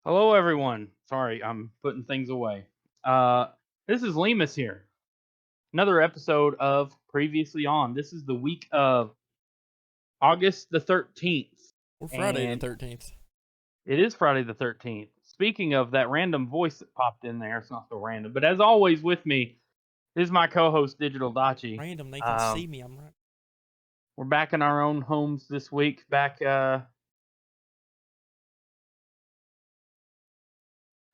Hello, everyone. Sorry, I'm putting things away. Uh, this is Lemus here. Another episode of Previously On. This is the week of August the 13th, Or Friday the and 13th. it is Friday the 13th. Speaking of that random voice that popped in there, it's not so random. But as always, with me is my co-host Digital Dachi. Random, they can see me. I'm right. We're back in our own homes this week.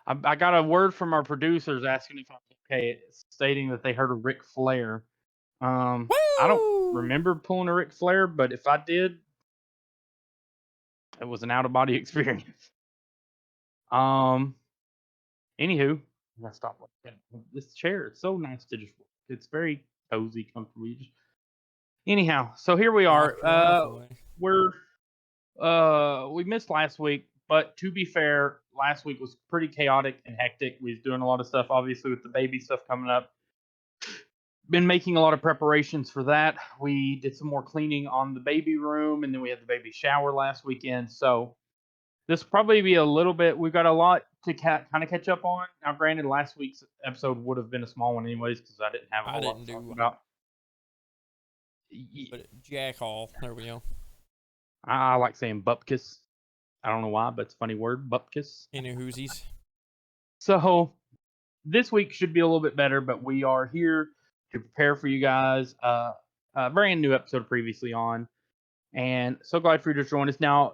I got a word from our producers asking if I'm okay, stating that they heard a Ric Flair. I don't Woo! remember pulling a Ric Flair, but if I did, it was an out of body experience. Um, Anywho, I gotta stop like that. This chair is so nice to just. It's very cozy, comfortable. Anyhow, so here we are. Rock your life away. We missed last week, but to be fair, last week was pretty chaotic and hectic. We was doing a lot of stuff, obviously, with the baby stuff coming up. Been making a lot of preparations for that. We did some more cleaning on the baby room, and then we had the baby shower last weekend. So this will probably be a little bit. We've got a lot to kind of catch up on. Now, granted, last week's episode would have been a small one anyways because I didn't have a I whole lot didn't to talk do, about. but jack all. There we go. I like saying bupkis. I don't know why, but it's a funny word, bupkis. Any whoosies. So this week should be a little bit better, but we are here to prepare for you guys a brand new episode previously on. And so glad for you to join us. Now,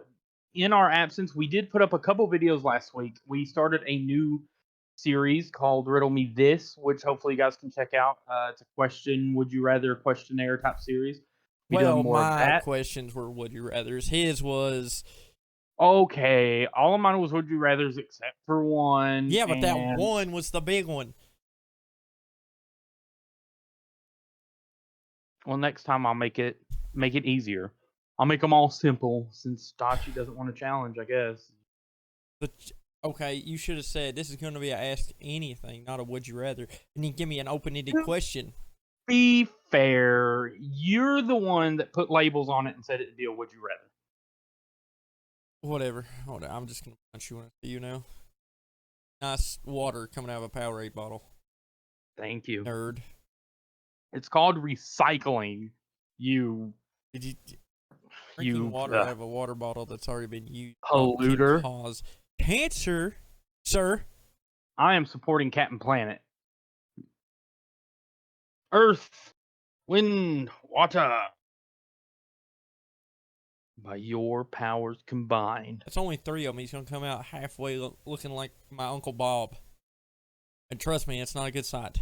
in our absence, we did put up a couple videos last week. We started a new series called Riddle Me This, which hopefully you guys can check out. It's a question, would you rather questionnaire type series. Be doing Well, more of my that. questions were would you rather's. His was, Okay, all of mine was would you rather's except for one. yeah, but that And one was the big one. well, next time I'll make it easier. I'll make them all simple since Dachi doesn't want to challenge, I guess. But, okay, you should have said this is going to be a ask anything, not a would you rather. And you give me an open-ended question. Be fair, you're the one that put labels on it and said it'd be a would you rather. Whatever. Hold on, I'm just going to punch you when I see you now. Nice water coming out of a Powerade bottle. Thank you. Nerd. It's called recycling. Did you drinking water out of a water bottle that's already been used can polluter. cause cancer, sir? I am supporting Captain Planet. Earth, wind, water. By your powers combined. That's only three of them. He's gonna come out halfway looking like my Uncle Bob. And trust me, it's not a good sight.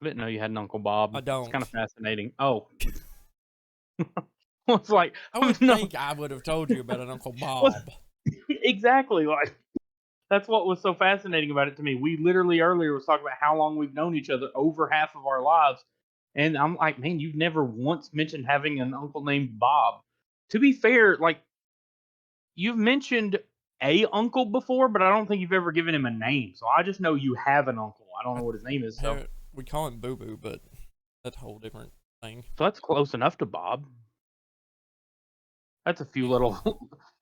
I didn't know you had an Uncle Bob. I don't. It's kind of fascinating. Oh. It's like I would think I would have told you about an Uncle Bob. Exactly. Like that's what was so fascinating about it to me. We literally earlier was talking about how long we've known each other, over half of our lives, and I'm like, man, you've never once mentioned having an uncle named Bob. To be fair, like you've mentioned a uncle before, but I don't think you've ever given him a name. So I just know you have an uncle. I don't know what his name is. So We call him Boo Boo, but that's a whole different thing. that's close enough to Bob. That's a few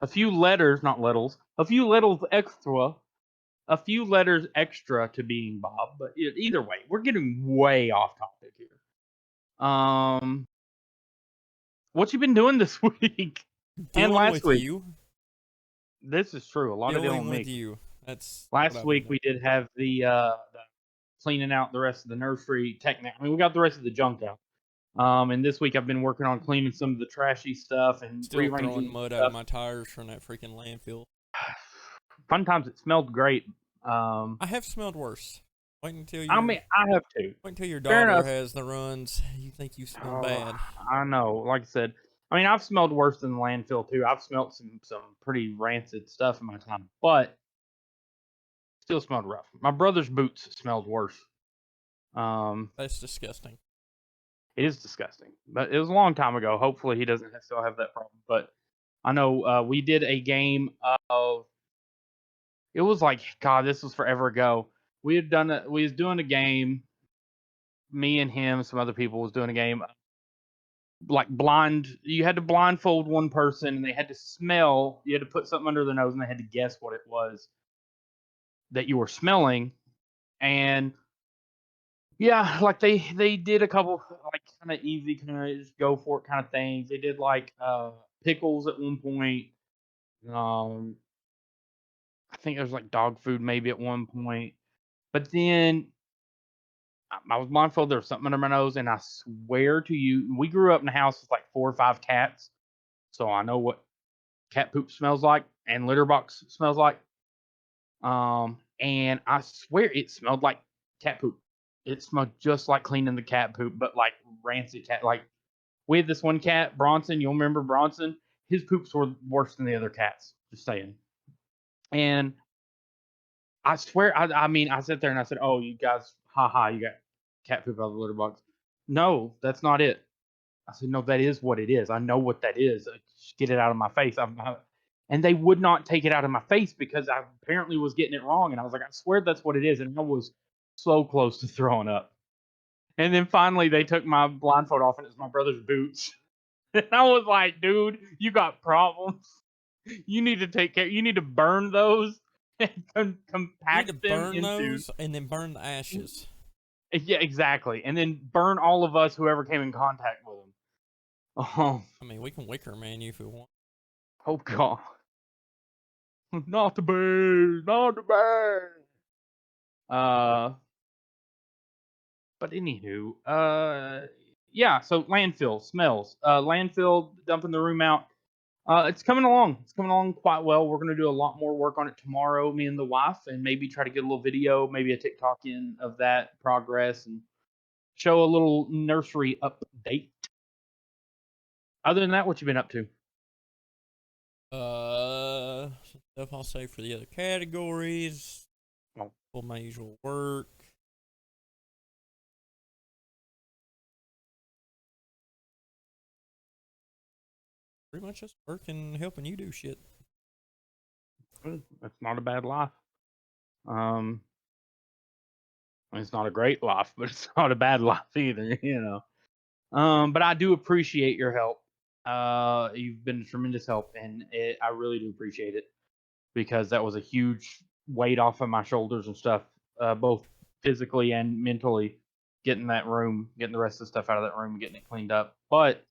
a few letters, not littles, a few letters extra to being Bob. But either way, we're getting way off topic here. What you been doing this week and Dealing last with week? you. This is true. A lot of dealing with me. You. That's last week we did have the cleaning out the rest of the nursery. I mean, we got the rest of the junk out. And this week I've been working on cleaning some of the trashy stuff and still rearranging throwing mud stuff. out of my tires from that freaking landfill. Fun times. It smelled great. I have smelled worse. Wait until you. I mean, I have too. Wait until your daughter has the runs. You think you smell bad? I know. Like I said, I mean, I've smelled worse than the landfill too. I've smelled some pretty rancid stuff in my time, but still smelled rough. My brother's boots smelled worse. That's disgusting. It is disgusting, but it was a long time ago. Hopefully, he doesn't still have that problem. But I know we did a game of. It was like God. This was forever ago. We was doing a game. Me and him, some other people was doing a game. like you had to blindfold one person and they had to smell, you had to put something under their nose and they had to guess what it was that you were smelling. And yeah, like they did a couple like kind of easy, kind of just go for it kind of things. They did like pickles at one point. um I think there was like dog food maybe at one point, but then I was blindfolded. There was something under my nose, and I swear to you, we grew up in a house with like 4 or 5 cats, so I know what cat poop smells like and litter box smells like. And I swear it smelled like cat poop. It smelled just like cleaning the cat poop, but like rancid cat. Like we had this one cat, Bronson. You'll remember Bronson. His poops were worse than the other cats. Just saying. And I swear, I mean, I sat there and I said, "Oh, you guys, haha, you got cat poop out of the litter box." No, that's not it. I said, "No, that is what it is. I know what that is. Just get it out of my face." And they would not take it out of my face because I apparently was getting it wrong. And I was like, "I swear that's what it is." And I was so close to throwing up. And then finally, they took my blindfold off, and it's my brother's boots. And I was like, "Dude, you got problems. You need to take care. You need to burn those and You need to compact them burn into." those and then burn the ashes. Yeah, exactly. And then burn all of us, whoever came in contact with them. Oh, I mean, we can wicker man you if we want. oh God. Not the bear, not the bear. But anywho, yeah. So landfill smells. Landfill dumping the room out. It's coming along. It's coming along quite well. We're gonna do a lot more work on it tomorrow, me and the wife, and maybe try to get a little video, maybe a TikTok in of that progress, and show a little nursery update. Other than that, what you been up to? Stuff I'll say for the other categories. Oh, Well, my usual work. Pretty much just working, helping you do shit. that's not a bad life. Um, it's not a great life, but it's not a bad life either. But I do appreciate your help. You've been a tremendous help, and I really do appreciate it because that was a huge weight off of my shoulders and stuff, both physically and mentally. Getting the rest of the stuff out of that room, getting it cleaned up. But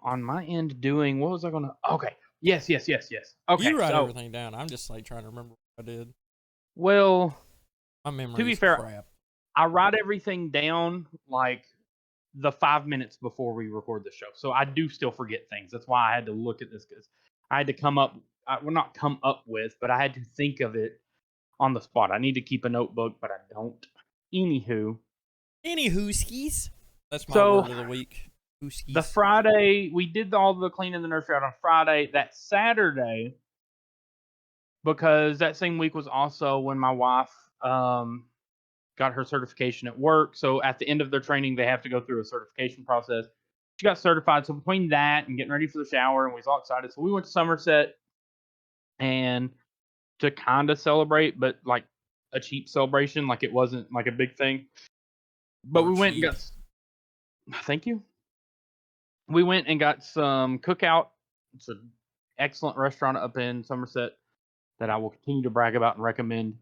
on my end, doing what was I gonna? Okay, yes, yes, yes, yes. Okay, You write so everything down. I'm just like trying to remember what I did. well, My to memory be is fair, crap. I write everything down like the 5 minutes before we record the show. So I do still forget things. That's why I had to look at this because I had to well, not come up with, but I had to think of it on the spot. I need to keep a notebook, but I don't. Anywho, Any hooskies? That's my so word of the week. the Hooskies. Friday, we did all the cleaning the nursery out on Friday. That Saturday, because that same week was also when my wife got her certification at work. So at the end of their training, they have to go through a certification process. She got certified. So between that and getting ready for the shower, and we was all excited. So we went to Somerset and to kind of celebrate, but like a cheap celebration, like it wasn't like a big thing. But Or we went and cheap. got. Thank you. We went and got some cookout. It's an excellent restaurant up in Somerset that I will continue to brag about and recommend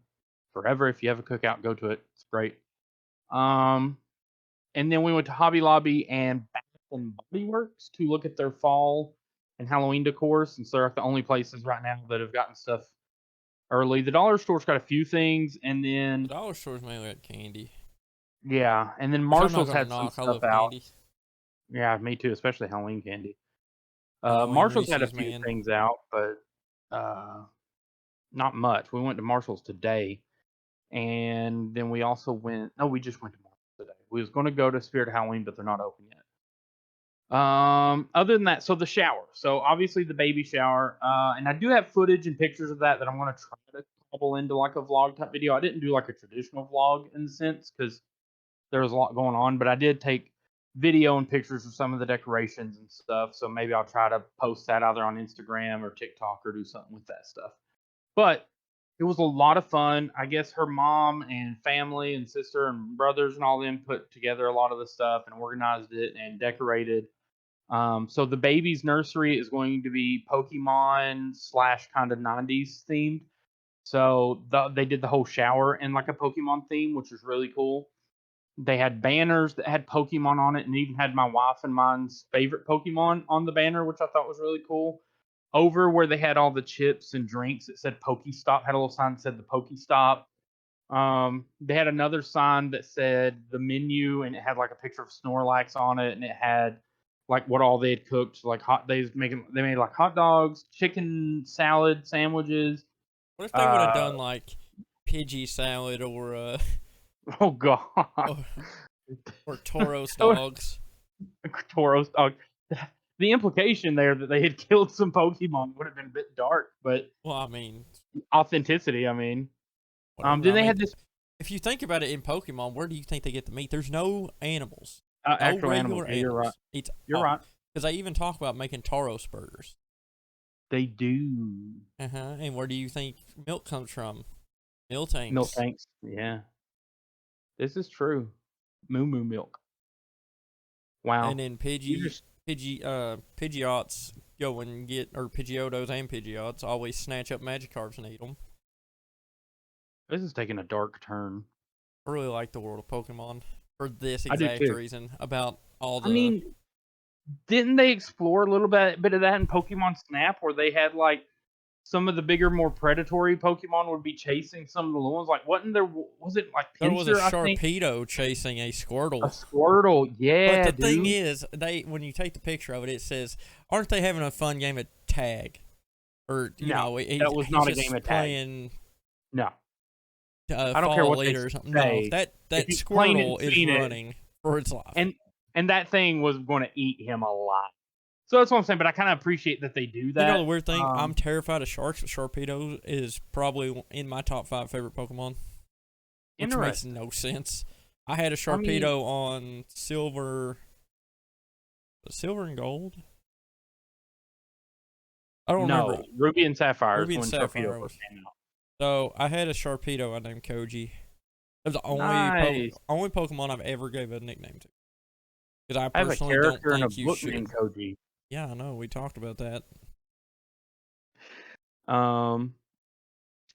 forever. If you have a cookout, go to it. It's great. Um, And then we went to Hobby Lobby and Bath and Body Works to look at their fall and Halloween decor, since they're the only places right now that have gotten stuff early. The dollar store's got a few things, and The then dollar store's mainly like candy. yeah, and then Which I'm not Marshall's gonna had some knock. I stuff love out. candy. Yeah, me too, especially Halloween candy. Halloween Marshall's had a Reese's, few man. things out, but not much. We went to Marshall's today, and then we also went. No, we just went to Marshall's today. We was going to go to Spirit Halloween, but they're not open yet. Other than that, so the shower. So obviously the baby shower, and I do have footage and pictures of that I'm gonna try to cobble into like a vlog type video. I didn't do like a traditional vlog in the sense because there was a lot going on, but I did take video and pictures of some of the decorations and stuff. So maybe I'll try to post that either on Instagram or TikTok or do something with that stuff. But It was a lot of fun. I guess her mom and family and sister and brothers and all them put together a lot of the stuff and organized it and decorated. So the baby's nursery is going to be Pokemon slash kind of 90s themed. So they did the whole shower in like a Pokemon theme, which was really cool. They had banners that had Pokemon on it, and even had my wife and mine's favorite Pokemon on the banner, which I thought was really cool. Over where they had all the chips and drinks, it said Pokestop. Had a little sign that said the Pokestop. They had another sign that said the menu, and it had like a picture of Snorlax on it, and it had like what all they had cooked, like they made like hot dogs, chicken salad sandwiches. What if they would have Uh, done like Pidgey salad oh god, or, or Toros Or dogs? Tauros dog. The implication there that they had killed some Pokemon would have been a bit dark, but Well, I mean, authenticity. I mean, whatever. then I they mean, had this if you think about it in Pokemon, where do you think they get the meat? There's no animals, no actual animals. regular Yeah, you're right. animals. It's You're right. because they even talk about making Tauros burgers. They do. And where do you think milk comes from? Milk Milk tanks. tanks. Yeah, this is true. Moo moo milk. Wow. And then You just Pidgeots go and get, or Pidgeotos and Pidgeots always snatch up Magikarps and eat them. this is taking a dark turn. I really like the world of Pokemon for this I do exact too. reason about all I the. mean, didn't they explore a little bit of that in Pokemon Snap, where they had like some of the bigger, more predatory Pokemon would be chasing some of the little ones? Like, was it like There was a Pinsir? I think Sharpedo chasing a a Squirtle. Squirtle. But Yeah, the thing dude. is, when you take the picture of it, it says, "Aren't they having a fun game of tag?" Or No, that was he's not a just game of tag. playing No, I don't care Fall what they Leader or something. say. No, that If he's playing it Squirtle and is seen it, running for its life. and that thing was going to eat him alive. So that's what I'm saying. But I kind of appreciate that they do that. You know the weird thing? I'm terrified of sharks. Sharpedo is probably in my top 5 favorite Pokemon, which makes Interesting. no sense. I had a I mean, Sharpedo on silver and gold. I don't remember. no, Ruby and Sapphire is Ruby and when Sapphire Sharpedo was. first came out. So I had a Sharpedo I named Koji. It was the Nice. only Pokemon I've ever gave a nickname to. Because I I have a personally don't character in a think you book should. named Koji. Yeah, I know. We talked about that.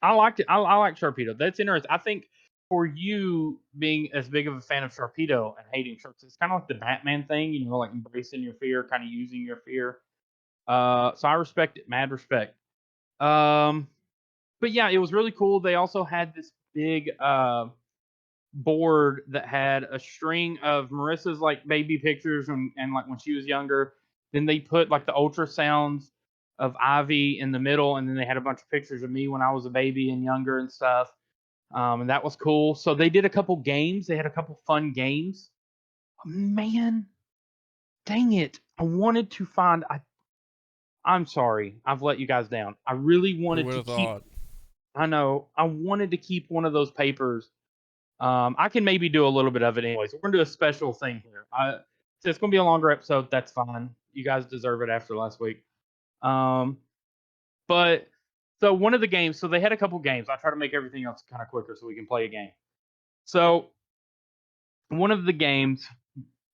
I liked it. I like Sharpedo. That's interesting. I think for you being as big of a fan of Sharpedo and hating sharks, it's kind of like the Batman thing, like embracing your fear, kind of using your fear. So I respect it, mad respect. Um, but yeah, it was really cool. They also had this big board that had a string of Marissa's like baby pictures and like when she was younger. Then they put like the ultrasounds of Ivy in the middle, and then they had a bunch of pictures of me when I was a baby and younger and stuff. And that was cool. So they did a couple games. They had a couple fun games. Man, dang it! I wanted to find. I'm sorry, I've let you guys down. I really Who wanted would to have keep. thought? I know. I wanted to keep one of those papers. I can maybe do a little bit of it anyway. So we're gonna do a special thing here. So it's gonna be a longer episode. That's fine. You guys deserve it after last week. Um, but so one of the games. So they had a couple games. I try to make everything else kind of quicker so we can play a game. So one of the games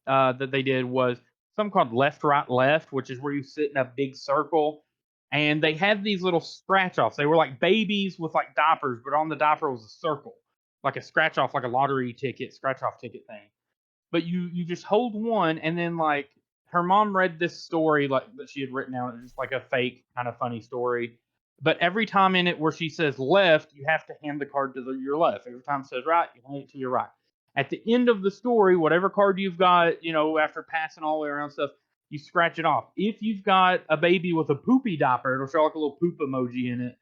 that they did was something called Left, Right, Left, which is where you sit in a big circle. And they had these little scratch offs. They were like babies with like diapers, but on the diaper was a circle, like a scratch off, like a lottery ticket, scratch off ticket thing. But you just hold one, and then like her mom read this story like that she had written down, just like a fake kind of funny story. But every time in it where she says left, you have to hand the card to your left. Every time it says right, you hand it to your right. At the end of the story, whatever card you've got, after passing all the way around stuff, you scratch it off. If you've got a baby with a poopy diaper, it'll show like a little poop emoji in it.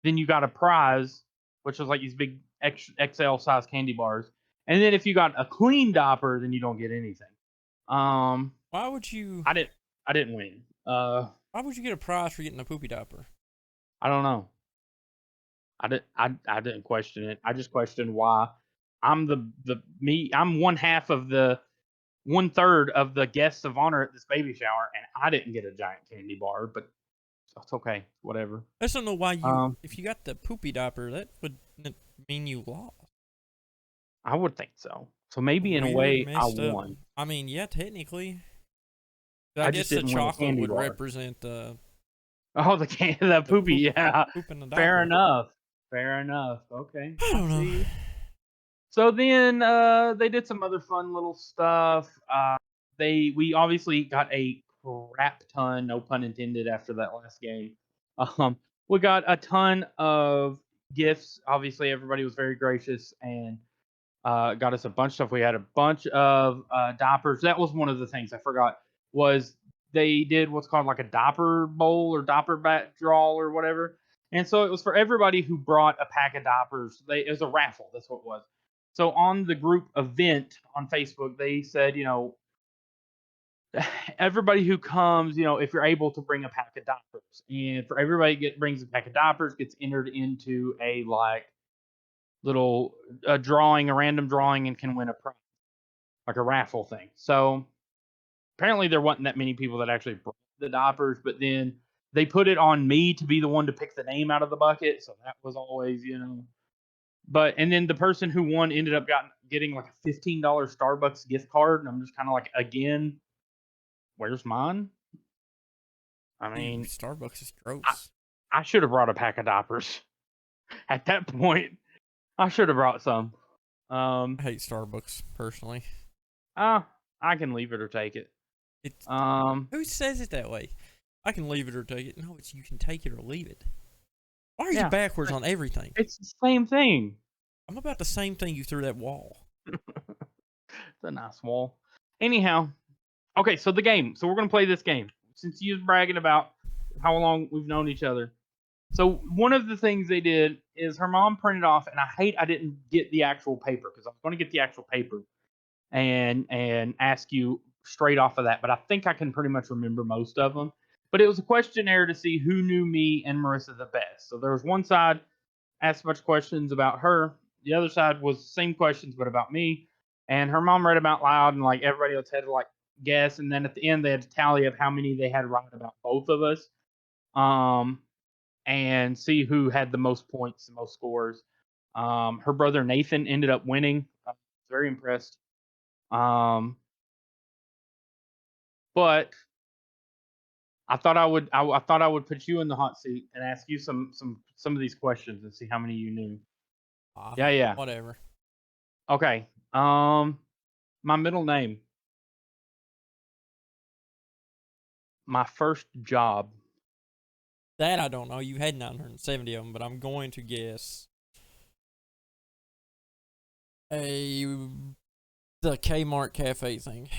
Then you got a prize, which is like these big XL size candy bars. And then if you got a clean diaper, then you don't get anything. Why would you? I didn't win. Why would you get a prize for getting a poopy diaper? I don't know. I didn't question it. I just questioned why I'm I'm one half of the 1/3 of the guests of honor at this baby shower, and I didn't get a giant candy bar, but It's okay. Whatever. I just don't know why Um, if you got the poopy diaper, that would mean you lost. I would think so. So maybe in a Weird, way I messed up. won. I mean, yeah, technically. I I just guess the didn't win a chocolate candy would bar. represent the Oh, the the poopy. Yeah. poop in the Fair diaper. enough. Fair enough. Okay. I I don't know. see. So then they did some other fun little stuff. We obviously got a crap ton, no pun intended, after that last game. Um, we got a ton of gifts. Obviously, everybody was very gracious and got us a bunch of stuff. We had a bunch of diapers. That was one of the things I forgot was they did what's called like a diaper bowl or diaper bat draw or whatever. And so it was for everybody who brought a pack of diapers. It was a raffle. That's what it was. So on the group event on Facebook, they said, everybody who comes, if you're able to bring a pack of diapers, and for everybody brings a pack of diapers, gets entered into a like little a random drawing, and can win a prize, like a raffle thing. So apparently there wasn't that many people that actually brought the diapers, but then they put it on me to be the one to pick the name out of the bucket. So that was always. But and then the person who won ended up getting like a $15 Starbucks gift card, and I'm just kind of like, again, where's mine? I Ew, mean, Starbucks is I, gross. I should have brought a pack of diapers at that point. I should have brought some. I hate Starbucks personally. Uh, I can leave it or take it. It's Um, who says it that way? I can leave it or take it. No, it's you can take it or leave it. Why are you yeah, backwards on everything? it's the same thing. I'm about the same thing you threw that wall. It's a nice wall. Anyhow, okay, so the game. So we're gonna play this game since you was bragging about how long we've known each other. So one of the things they did is her mom printed off, and I didn't get the actual paper because I was going to get the actual paper and ask you straight off of that, but I think I can pretty much remember most of them. But it was a questionnaire to see who knew me and Marissa the best. So there was one side asked a bunch of questions about her, the other side was the same questions but about me. And her mom read them out loud, and like everybody else had to like guess, and then at the end they had to tally of how many they had right about both of us. Um, and see who had the most points, the most scores. Her brother Nathan ended up winning. I was very impressed. Um, but I thought I would put you in the hot seat and ask you some of these questions and see how many you knew. Yeah, yeah. Whatever. Okay. My middle name, my first job. That I don't know. You had 970 of them, but I'm going to guess a the Kmart cafe thing.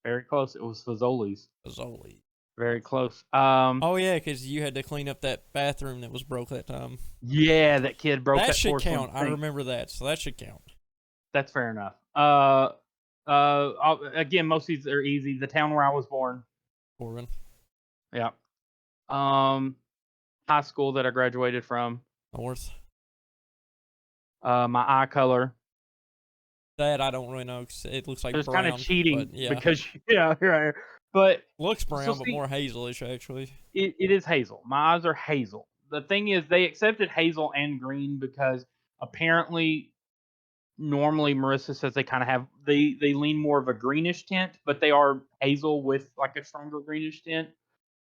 Very close. It was Fazoli's. Fazoli. Very close. Oh yeah, because you had to clean up that bathroom that was broke that time. Yeah, that kid broke That that should porcelain count. I sink. remember that, so that should count. That's fair enough. Again, most of these are easy. The town where I was born. Corbin. Yeah. Um, High school that I graduated from. North. My eye color. That I don't really know because it looks It like was kind of brown, cheating but yeah, because yeah, right. But looks so brown, but see, more hazelish actually. it is hazel. My eyes are hazel. The thing is, they accepted hazel and green because apparently, normally Marissa says they kind of have they lean more of a greenish tint, but they are hazel with like a stronger greenish tint.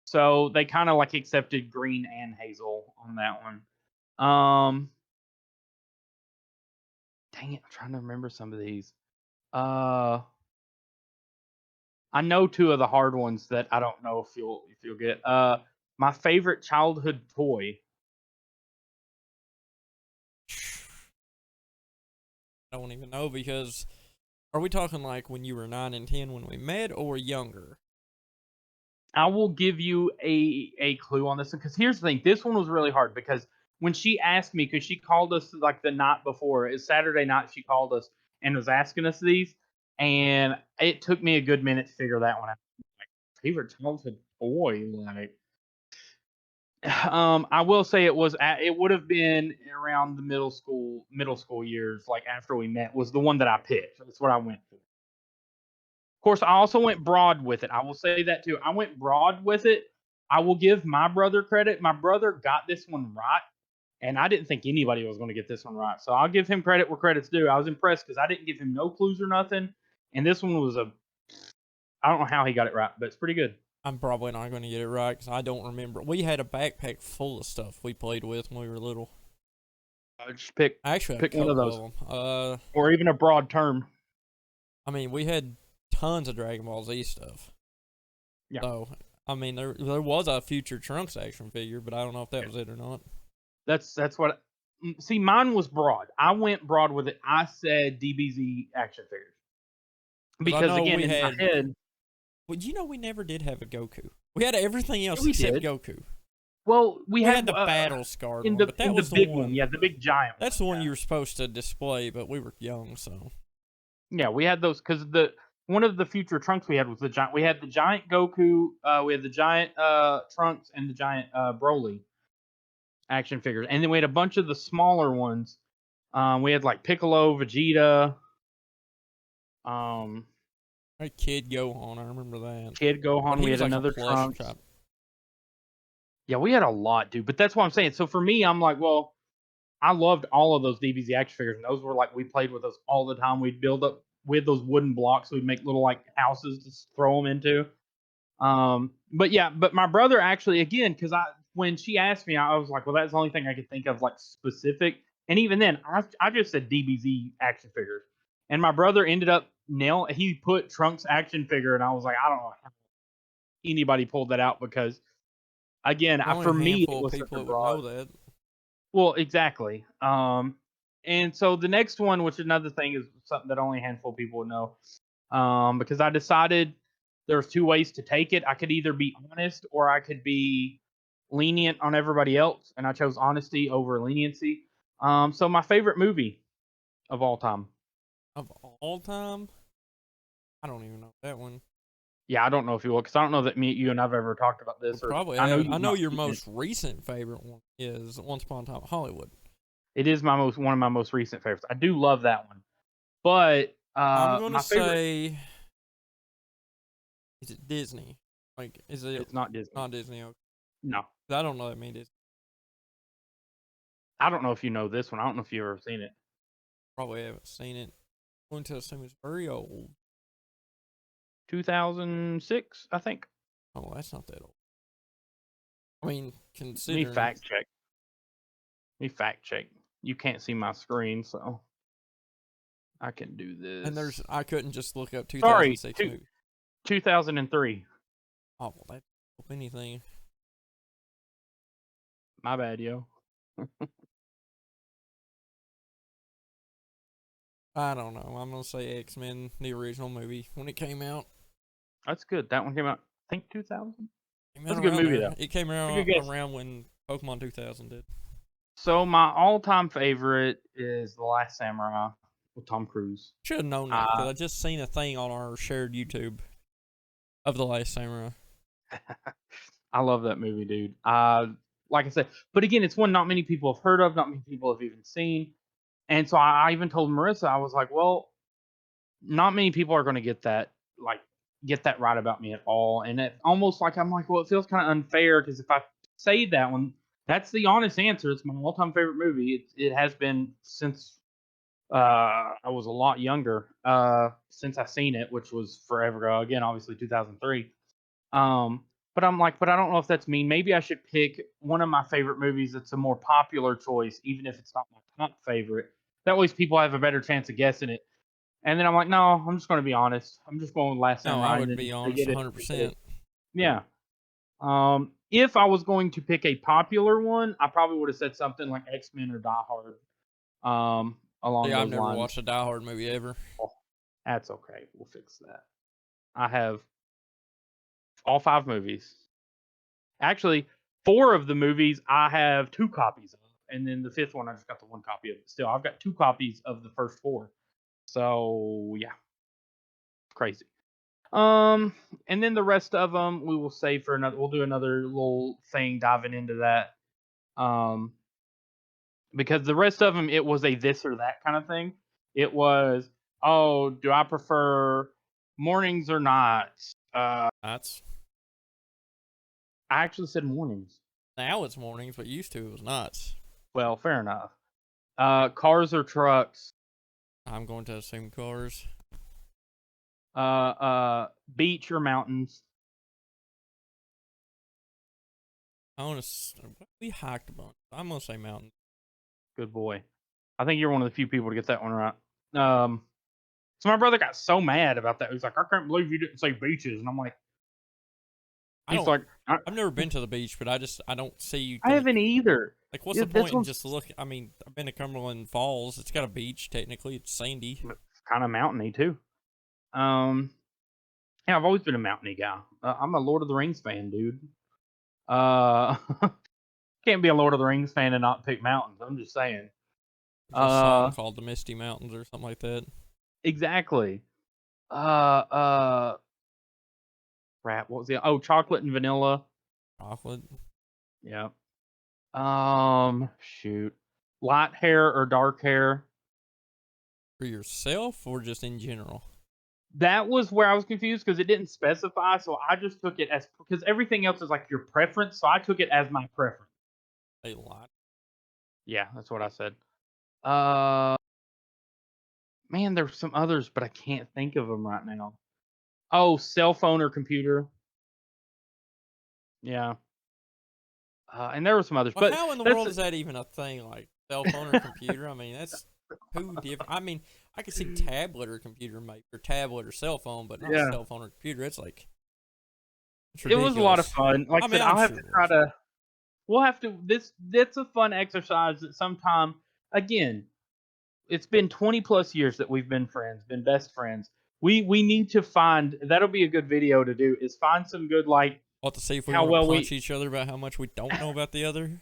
So they kind of like accepted green and hazel on that one. Dang it, I'm trying to remember some of these. Uh, I know two of the hard ones that I don't know if you'll get. My favorite childhood toy. I don't even know because are we talking like when you were 9 and 10 when we met, or younger? I will give you a clue on this one because here's the thing. This one was really hard because when she asked me, because she called us like the night before, it's Saturday night, she called us and was asking us these, and it took me a good minute to figure that one out. Like, favorite childhood toy, like I will say it would have been around the middle school years, like after we met, was the one that I picked. That's what I went for. Of course, I also went broad with it. I will say that too. I went broad with it, I will give my brother credit. My brother got this one right, and I didn't think anybody was going to get this one right. So I'll give him credit where credit's due. I was impressed because I didn't give him no clues or nothing, and this one was I don't know how he got it right, but it's pretty good. I'm probably not going to get it right because I don't remember. We had a backpack full of stuff we played with when we were little. Just I actually had pick a one of couple those, of them. or even a broad term. I mean, we had tons of Dragon Ball Z stuff. Yeah. So, I mean, there was a future Trunks action figure, but I don't know if that was it or not. That's what. See, mine was broad. I went broad with it. I said DBZ action figures because know again, we in my had. head, Well, we never did have a Goku. We had everything else we except did. Goku. Well, we We had had the battle scarred in one, but that the was the big one. yeah, the big giant. That's the one you were supposed to display, but we were young, so. Yeah, we had those because one of the future Trunks we had was the giant. We had the giant Goku. We had the giant Trunks and the giant Broly action figures, and then we had a bunch of the smaller ones. We had like Piccolo, Vegeta, A Kid Gohan, I remember that. Kid But Gohan. he We was had like a another plush Trunks. type. Yeah, we had a lot, dude. But that's what I'm saying. So for me, I'm like, well, I loved all of those DBZ action figures, and those were like we played with those all the time. We'd build up with those wooden blocks. We'd make little like houses to throw them into. But yeah, but my brother actually, again, because when she asked me, I was like, well, that's the only thing I could think of like specific. And even then, I just said DBZ action figures, and my brother ended up he put Trunks action figure, and I was like, I don't know how anybody pulled that out because again, Only for a me, it handful of was such people a that would broad. know that. Well, exactly. And so the next one, which another thing is something that only a handful of people would know, because I decided there's two ways to take it. I could either be honest or I could be lenient on everybody else, and I chose honesty over leniency. So my favorite movie of all time. Of all time? I don't even know that one. Yeah, I don't know if you will, because I don't know that you and I've ever talked about We this, or probably I know have. I you've know not your seen it. most recent favorite one is Once Upon a Time in Hollywood. It is one of my most recent favorites. I do love that one, but I'm gonna my favorite. say, is it Disney? Like, is it It's not Disney. not Disney? Okay. No. I don't know that mean Disney. I don't know if you know this one. I don't know if you've ever seen it. Probably haven't seen it. I'm going to assume it's very old. 2006, I think. Oh, that's not that old. I mean, Let me considering. fact check. You can't see my screen, so I can do And this. I couldn't just look up Sorry, 2006 movie. 2003. Oh, well, that's anything. My bad, yo. I don't know. I'm gonna say X-Men, the original movie when it came out. That's good. That one came out, I think, 2000. Came That's out a good around movie, there. though. It came That's a around good guess. around when Pokemon 2000 did. So my all-time favorite is The Last Samurai with Tom Cruise. Should have known that because I just seen a thing on our shared YouTube of The Last Samurai. I love that movie, dude. Like I said, but again, it's one not many people have heard of, not many people have even seen. And so I even told Marissa, I was like, well, not many people are going to get that, right about me at all. And it almost like I'm like, well, it feels kind of unfair because if I say that one, that's the honest answer. It's my all-time favorite movie. It has been since I was a lot younger since I seen it, which was forever ago. Again, obviously 2003. But I'm like, but I don't know if that's mean. Maybe I should pick one of my favorite movies that's a more popular choice, even if it's not my top favorite. That way, people have a better chance of guessing it. And then I'm like, no, I'm just going to be honest. I'm just going with Last No, I Samurai, and would then be if they honest get it. They get it. 100%. Yeah. If I was going to pick a popular one, I probably would have said something like X-Men or Die Hard. Along Yeah, I've those never lines. watched a Die Hard movie ever. Oh, that's okay. We'll fix that. I have all 5 movies. Actually, 4 of the movies I have 2 copies of, and then the 5th one I just got the 1 copy of. Still, I've got 2 copies of the first 4. So yeah, crazy. And then the rest of them we will save for another. We'll do another little thing diving into that. Because the rest of them it was a this or that kind of thing. It was, oh, do I prefer mornings or nights? That's I actually said mornings. Now it's mornings, but used to it was nights. Well, fair enough. Cars or trucks? I'm going to assume cars. Beach or mountains? We hiked a bunch. I'm gonna say mountains. Good boy. I think you're one of the few people to get that one right. So my brother got so mad about that. He's like, I can't believe you didn't say beaches. And I'm like, he's like, I've never been to the beach, but I don't see you. I haven't either. Like, what's Yeah, the this point in one's just look? I mean, I've been to Cumberland Falls. It's got a beach. Technically, it's sandy. kind of mountainy too. Yeah, I've always been a mountainy guy. I'm a Lord of the Rings fan, dude. Can't be a Lord of the Rings fan and not pick mountains. I'm just saying. There's a song called "The Misty Mountains" or something like that. Exactly. Crap. What was the? Oh, chocolate and vanilla. Chocolate. Yeah. Shoot. Light hair or dark hair? For yourself or just in general? That was where I was confused because it didn't specify, so I just took it as because everything else is like your preference, so I took it as my preference. A lot. Yeah, that's what I said. Uh, man, there's some others, but I can't think of them right now. Oh, cell phone or computer? Yeah. And there were some others, Well, but how in the that's world is that even a thing? Like cell phone or computer? I mean, that's who different. I mean, I could see tablet or computer, maybe, or tablet or cell phone, but not yeah. cell phone or computer. It's like it's It was a lot of ridiculous. fun. Like I said, I'm I'll have sure to it try was. to. We'll have to. That's a fun exercise that sometime. Again, it's been 20 plus years that we've been friends, been best friends. We need to find that'll be a good video to do. Is find some good like We'll have to see if we how want to well punch we each other about how much we don't know about the other.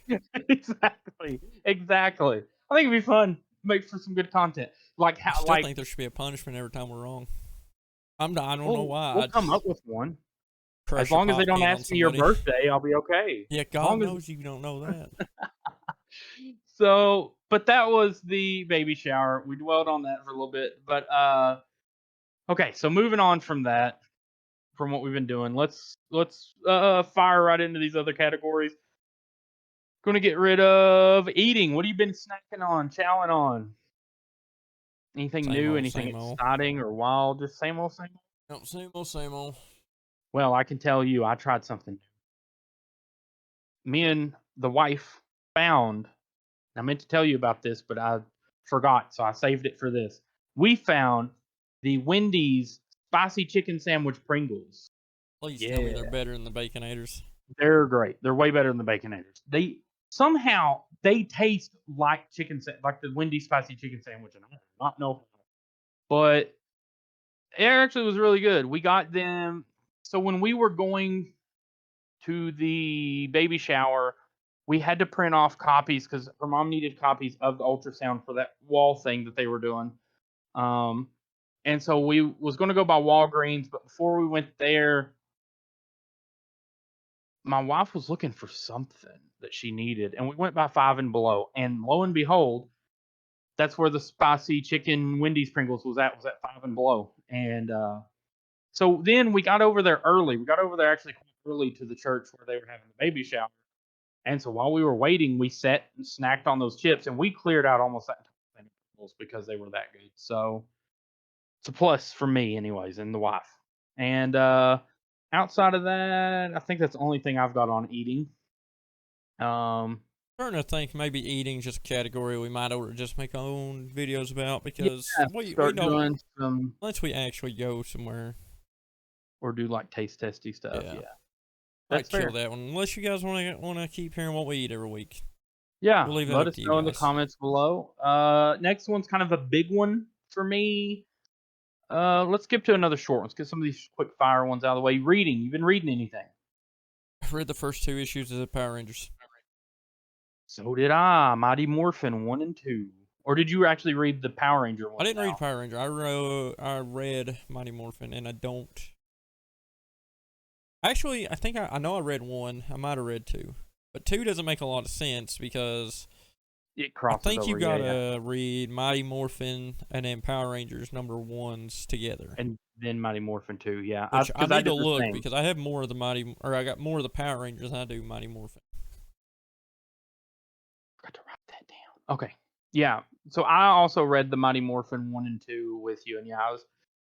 exactly. I think it'd be fun. Make for some good content. Like I how still like think there should be a punishment every time we're wrong. I don't know why. we'll I come up just with one. As crush a long as they pop don't can on ask me your somebody. birthday, I'll be okay. Yeah, As God long as knows you don't know that. so, but that was the baby shower. We dwelled on that for a little bit, but okay. So moving on from that, from what we've been doing, let's fire right into these other categories. Going to get rid of eating. What have you been snacking on, chowing on? Anything Same new? old, Anything same old. exciting or wild? Just same old, same old. Yep, same old, same old. Well, I can tell you, I tried something new. Me and the wife found. I meant to tell you about this, but I forgot, so I saved it for this. We found the Wendy's spicy chicken sandwich Pringles. Please tell me Yeah, they're better than the Baconators. they're great. They're way better than the Baconators. They somehow they taste like like the Wendy's spicy chicken sandwich, and I do not know, but it actually was really good. We got them. So when we were going to the baby shower, we had to print off copies because her mom needed copies of the ultrasound for that wall thing that they were doing. Um, and so we was going to go by Walgreens, but before we went there, my wife was looking for something that she needed, and we went by Five and Below, and lo and behold, that's where the spicy chicken Wendy's Pringles was at. Was at Five and Below, and so then we got over there early. We got over there actually quite early to the church where they were having the baby shower. And so while we were waiting, we sat and snacked on those chips, and we cleared out almost that entire thing of Pringles because they were that good. So it's a plus for me, anyways, and the wife. And outside of that, I think that's the only thing I've got on eating. Starting to think maybe eating's just a category we might ought to just make our own videos about because Yeah, we start know doing some unless we actually go somewhere. or do like taste testy stuff. Yeah. Yeah, I'd that's kill fair. that one. Unless you guys want to keep hearing what we eat every week. Yeah, We'll leave that let up us to you know in the guys. comments below. Next one's kind of a big one for me. Let's skip to another short one. Let's get some of these quick fire ones out of the way. Reading. You've been reading anything? I've read the first 2 issues of the Power Rangers. So did I. Mighty Morphin 1 and 2. Or did you actually read the Power Ranger one? I didn't read Power Ranger. I read Mighty Morphin, and I don't. Actually, I think I know I read 1. I might have read 2, but 2 doesn't make a lot of sense because it I crosses think you over. Yeah, yeah. gotta read Mighty Morphin and then Power Rangers #1s together. And then Mighty Morphin 2. Yeah, Which I because I need to did the look same. because I have more of I got more of the Power Rangers than I do Mighty Morphin. Got to write that down. Okay. Yeah. So I also read the Mighty Morphin 1 and 2 with you, and yeah, I was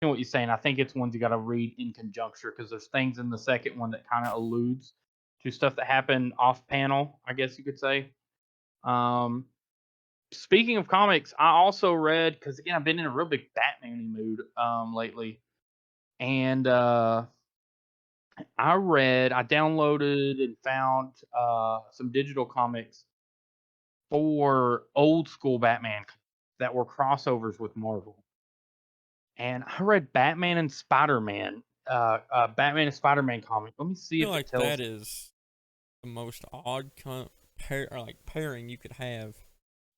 you know what you're saying. I think it's ones you got to read in conjuncture because there's things in the second one that kind of alludes to stuff that happened off panel, I guess you could say. Um, Speaking of comics, I also read because again I've been in a real big Batman mood lately, and I downloaded and found some digital comics for old school Batman that were crossovers with Marvel. And I read Batman and Spider-Man comic. Let me I see feel if it like tells. that is the most odd pairing you could have.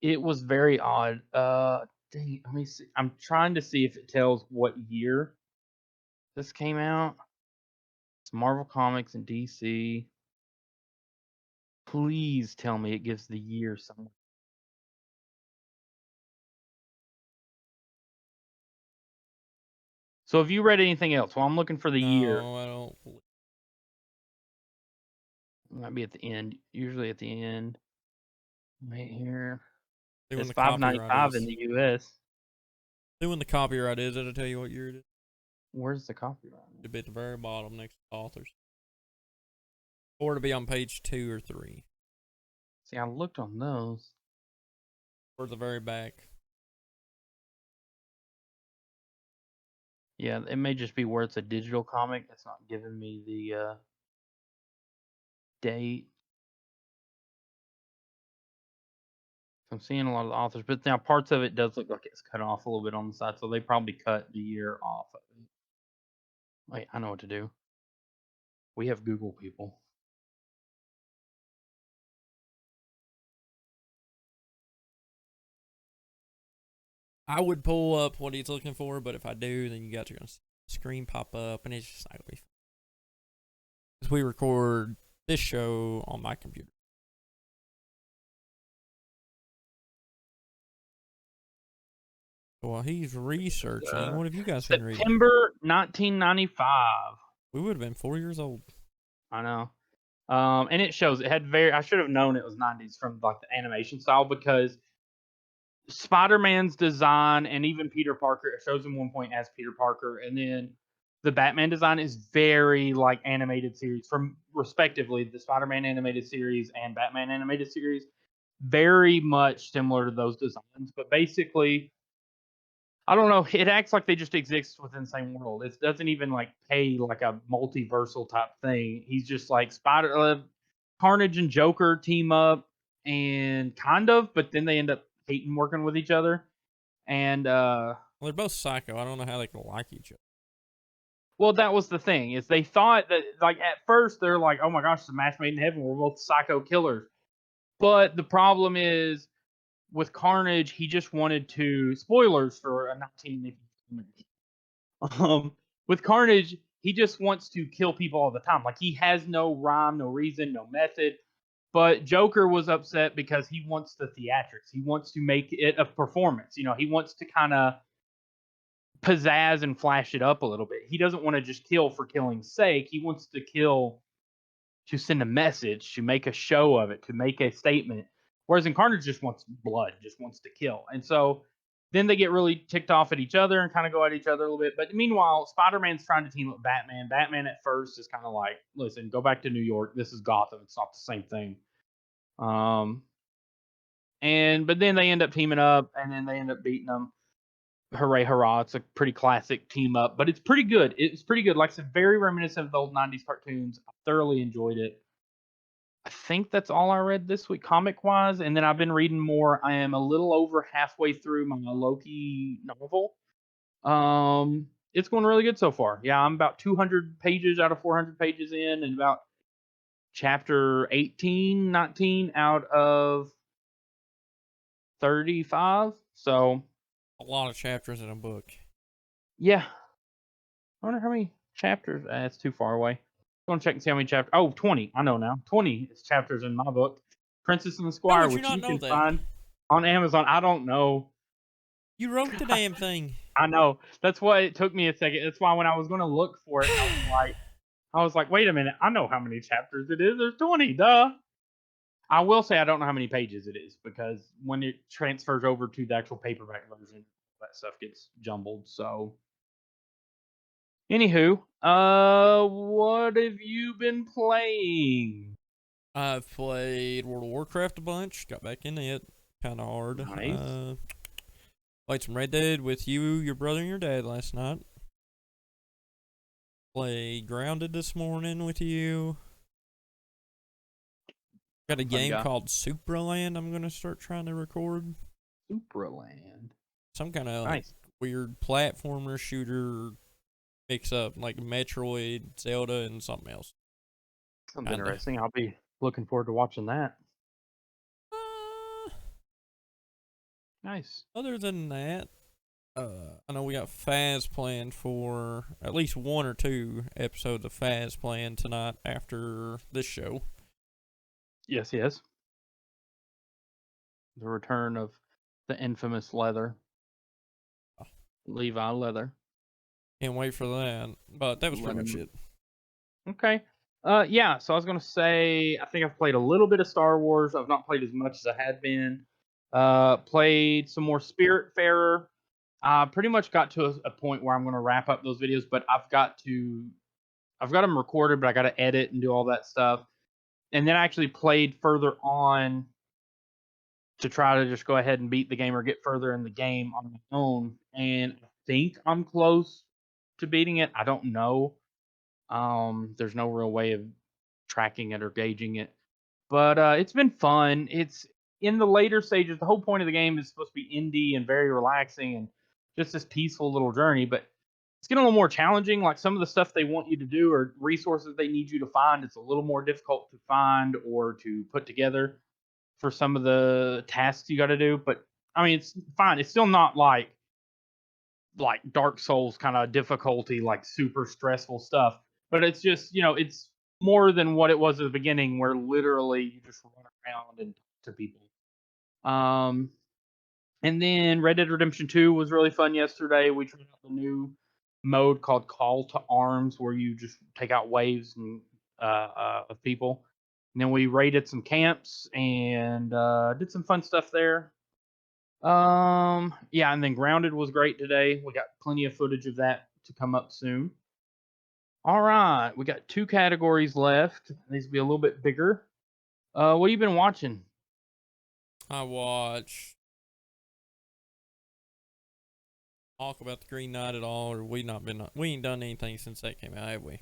It was very odd. Dang, let me see. I'm trying to see if it tells what year this came out. It's Marvel Comics and DC. Please tell me it gives the year somewhere. So have you read anything else? Well, I'm looking for the year. No, I don't. It might be at the end. Usually at the end. Right here. See when It's the copyright 595 in is. the US. See when the copyright is. It'll tell you what year it is. Where's the copyright? It'll be at the very bottom next to the authors. Or to be on page 2 or 3. See, I looked on those. Or the very back. Yeah, it may just be where it's a digital comic. It's not giving me the date. I'm seeing a lot of the authors, but now parts of it does look like it's cut off a little bit on the side, so they probably cut the year off of it. Wait, I know what to do. We have Google people. I would pull up what he's looking for, but if I do, then you got your screen pop up, and it's just not gonna be. Because we record this show on my computer. While he's researching, what have you guys been reading? September 1995. We would have been 4 years old. I know. And it shows it had very. I should have known it was 90s from like the animation style because Spider-Man's design and even Peter Parker, it shows him one point as Peter Parker, and then the Batman design is very like animated series from respectively the Spider-Man animated series and Batman animated series, very much similar to those designs. But basically, I don't know. It acts like they just exist within the same world. It doesn't even like pay like a multiversal type thing. He's just like Carnage and Joker team up and kind of, but then they end up hating working with each other. And Well, they're both psycho. I don't know how they can like each other. well, that was the thing is they thought that like at first they're like, oh my gosh, it's a match made in heaven. We're both psycho killers. But the problem is with Carnage, he just wanted to spoilers for a 19 with Carnage, he just wants to kill people all the time. Like he has no rhyme, no reason, no method. But Joker was upset because he wants the theatrics. He wants to make it a performance. You know, he wants to kind of pizzazz and flash it up a little bit. He doesn't want to just kill for killing's sake. He wants to kill to send a message, to make a show of it, to make a statement. Whereas in Carnage just wants blood, just wants to kill. And so then they get really ticked off at each other and kind of go at each other a little bit. But meanwhile, Spider-Man's trying to team up Batman. Batman at first is kind of like, listen, go back to New York. This is Gotham. It's not the same thing. But then they end up teaming up and then they end up beating them. Hooray, hurrah. It's a pretty classic team up, but it's pretty good. It's pretty good. Like I said, very reminiscent of the old 90s cartoons. I thoroughly enjoyed it. I think that's all I read this week, comic wise. And then I've been reading more. I am a little over halfway through my Loki novel. It's going really good so far. Yeah, I'm about 200 pages out of 400 pages in, and about chapter 18, 19 out of 35. So, A lot of chapters in a book. yeah. I wonder how many chapters. It's too far away. I'm going to check and see how many chapters. Oh, 20. I know now. 20 is chapters in my book, Princess and the How Squire, would you which not you know can that? find. on Amazon. I don't know. You wrote the damn thing. I know. That's why it took me a second. That's why when I was going to look for it, I was like, wait a minute. I know how many chapters it is. There's 20. Duh. I will say I don't know how many pages it is because when it transfers over to the actual paperback version, that stuff gets jumbled. So, anywho, what have you been playing? I've played World of Warcraft a bunch. Got back into it. Kind of hard. Nice. Played some Red Dead with you, your brother, and your dad last night. Played Grounded this morning with you. Got a game called Supraland I'm going to start trying to record. Supraland. Some kind of Nice. weird platformer shooter mix up, like Metroid, Zelda, and something else. Sounds interesting. I'll be looking forward to watching that. Nice. Other than that, I know we got Faz planned for at least 1 or 2 episodes of Faz planned tonight after this show. Yes, yes. The return of the infamous Leather. Levi Leather. Can't wait for that. But that was pretty much it. Okay. Yeah, so I was gonna say I think I've played a little bit of Star Wars. I've not played as much as I had been. Played some more Spiritfarer. Pretty much got to a point where I'm gonna wrap up those videos, but I've got them recorded, but I gotta edit and do all that stuff. And then I actually played further on to try to just go ahead and beat the game or get further in the game on my own. And I think I'm close to beating it. I don't know. There's no real way of tracking it or gauging it. But it's been fun. It's in the later stages. The whole point of the game is supposed to be indie and very relaxing and just this peaceful little journey. But it's getting a little more challenging. Like some of the stuff they want you to do or resources they need you to find, it's a little more difficult to find or to put together for some of the tasks you got to do. But I mean, it's fine. It's still not like Dark Souls kind of difficulty, like super stressful stuff. But it's just, it's more than what it was at the beginning, where literally you just run around and talk to people. And then Red Dead Redemption 2 was really fun yesterday. We tried out the new mode called Call to Arms, where you just take out waves and of people. And then we raided some camps and did some fun stuff there. Yeah, and then Grounded was great today. We got plenty of footage of that to come up soon. All right, we got 2 categories left. These will be a little bit bigger. What have you been watching? I watched talk about the Green Knight at all, or we ain't done anything since that came out, have we?